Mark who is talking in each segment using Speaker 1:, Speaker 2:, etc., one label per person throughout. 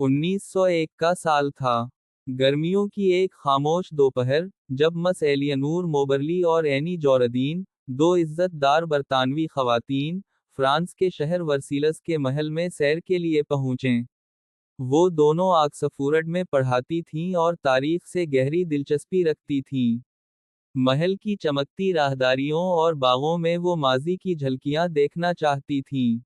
Speaker 1: 1901 का साल था। गर्मियों की एक खामोश दोपहर, जब मिस एलियनोर मोबरली और एनी जॉर्डीन, दो इज्जतदार बरतानवी खवातीन, फ्रांस के शहर वर्सीलस के महल में सैर के लिए पहुंचे। वो दोनों ऑक्सफोर्ड में पढ़ाती थीं और तारीख से गहरी दिलचस्पी रखती थीं। महल की चमकती राहदारियों और बागों में वो माजी की झलकियां देखना चाहती थीं।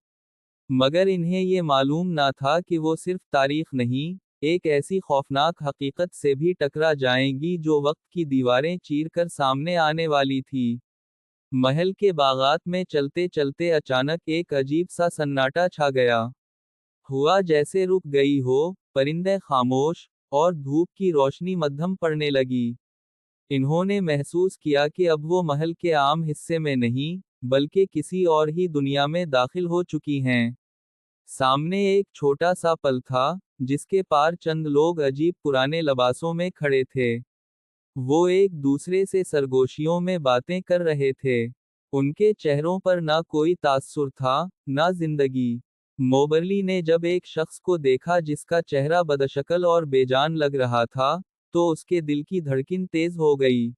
Speaker 1: मगर इन्हें ये मालूम ना था कि वो सिर्फ तारीख नहीं, एक ऐसी खौफनाक हकीकत से भी टकरा जाएंगी जो वक्त की दीवारें चीरकर सामने आने वाली थी। महल के बागात में चलते चलते अचानक एक अजीब सा सन्नाटा छा गया। हुआ जैसे रुक गई हो, परिंदे खामोश, और धूप की रोशनी मध्यम पड़ने लगी। इन्होंने महसूस किया कि अब वो महल के आम हिस्से में नहीं, बल्कि किसी और ही दुनिया में दाखिल हो चुकी हैं। सामने एक छोटा सा पल था, जिसके पार चंद लोग अजीब पुराने लबासों में खड़े थे। वो एक दूसरे से सरगोशियों में बातें कर रहे थे। उनके चेहरों पर ना कोई तासुर था, ना जिंदगी। मोबरली ने जब एक शख्स को देखा जिसका चेहरा बदशक्ल और बेजान लग रहा था, तो उसके दिल की धड़कन तेज हो गई।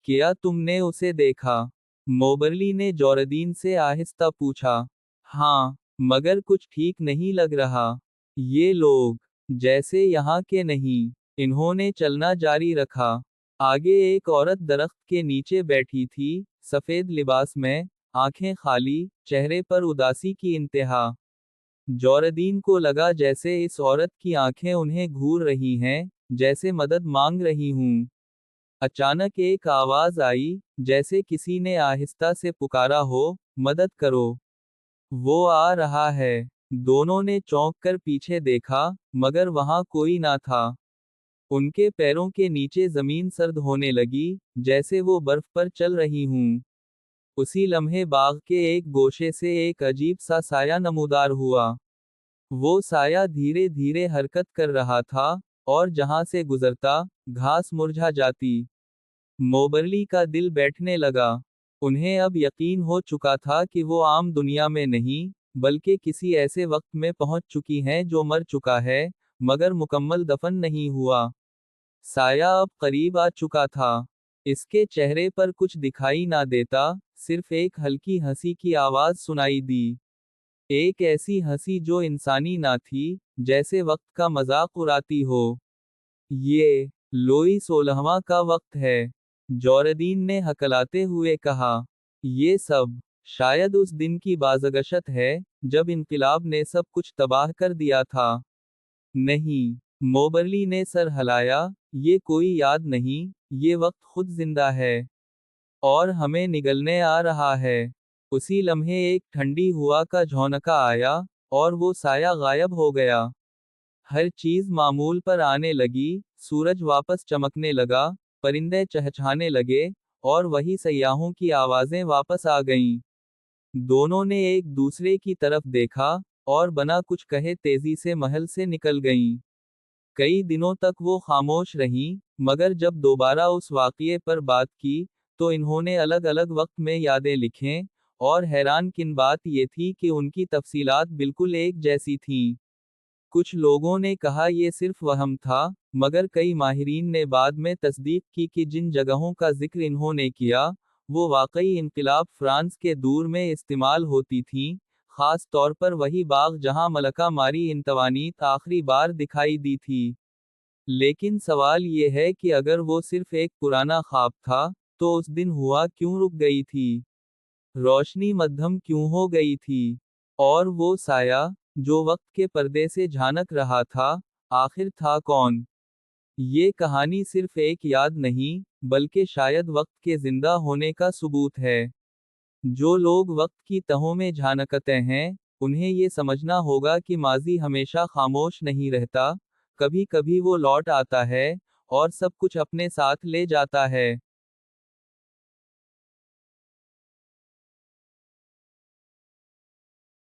Speaker 1: क्या तुमने उसे देखा? मोबरली ने जॉर्डीन से आहिस्ता पूछा। हाँ, मगर कुछ ठीक नहीं लग रहा। ये लोग जैसे यहाँ के नहीं। इन्होंने चलना जारी रखा। आगे एक औरत दरख्त के नीचे बैठी थी, सफेद लिबास में, आंखें खाली, चेहरे पर उदासी की इंतहा। जॉर्डीन को लगा जैसे इस औरत की आंखें उन्हें घूर रही हैं, जैसे मदद मांग रही हूं। अचानक एक आवाज आई, जैसे किसी ने आहिस्ता से पुकारा हो, मदद करो। वो आ रहा है। दोनों ने चौंक कर पीछे देखा, मगर वहां कोई ना था। उनके पैरों के नीचे जमीन सर्द होने लगी, जैसे वो बर्फ पर चल रही हूं। उसी लम्हे बाग के एक गोशे से एक अजीब सा साया नमूदार हुआ। वो साया धीरे धीरे हरकत कर रहा था, और जहां से गुजरता, घास मुरझा जाती। मोबरली का दिल बैठने लगा। उन्हें अब यकीन हो चुका था कि वो आम दुनिया में नहीं, बल्कि किसी ऐसे वक्त में पहुंच चुकी हैं जो मर चुका है, मगर मुकम्मल दफन नहीं हुआ। साया अब करीब आ चुका था। इसके चेहरे पर कुछ दिखाई ना देता, सिर्फ एक हल्की हंसी की आवाज सुनाई दी। एक ऐसी हंसी जो इंसानी ना थी, जैसे वक्त का मजाक उड़ाती हो। ये लोई 16वां का वक्त है, जॉर्डीन ने हकलाते हुए कहा। ये सब शायद उस दिन की बाज़गशत है, जब इनकिलाब ने सब कुछ तबाह कर दिया था। नहीं, मोबरली ने सर हिलाया, ये कोई याद नहीं, ये वक्त खुद जिंदा है। और हमें निगलने आ रहा है। उसी लम्हे एक ठंडी हवा का झोंका आया, और वो साया गायब हो गया। हर चीज मामूल पर आने लगी, सूरज वापस चमकने लगा, परिंदे चहचहाने लगे, और वही सयाहों की आवाजें वापस आ गईं। दोनों ने एक दूसरे की तरफ देखा, और बना कुछ कहे तेजी से महल से निकल गईं। कई दिनों तक वो खामोश रहीं, मगर जब दोबारा उस वाक़ये पर बात की, तो इन्होंने अलग अलग वक्त में यादें लिखें, और हैरानकिन बात ये थी कि उनकी तफसीलात बिल्कुल एक जैसी थीं। कुछ लोगों ने कहा ये सिर्फ वहम था, मगर कई माहिरीन ने बाद में तस्दीक की कि जिन जगहों का जिक्र इन्होंने किया, वो वाकई इनकलाब फ्रांस के दूर में इस्तेमाल होती थीं, खास तौर पर वही बाग जहां मलका मारी इंतवानीत आखिरी बार दिखाई दी थी। लेकिन सवाल ये है कि अगर वो सिर्फ एक पुराना ख्वाब था, तो उस दिन हुआ क्यों रुक गई थी? रोशनी मध्यम क्यों हो गई थी? और वो साया, जो वक्त के पर्दे से झांक रहा था, आखिर था कौन? ये कहानी सिर्फ एक याद नहीं, बल्कि शायद वक्त के जिंदा होने का सबूत है। जो लोग वक्त की तहों में झांकते हैं, उन्हें ये समझना होगा कि माजी हमेशा खामोश नहीं रहता, कभी कभी वो लौट आता है, और सब कुछ अपने साथ ले जाता है।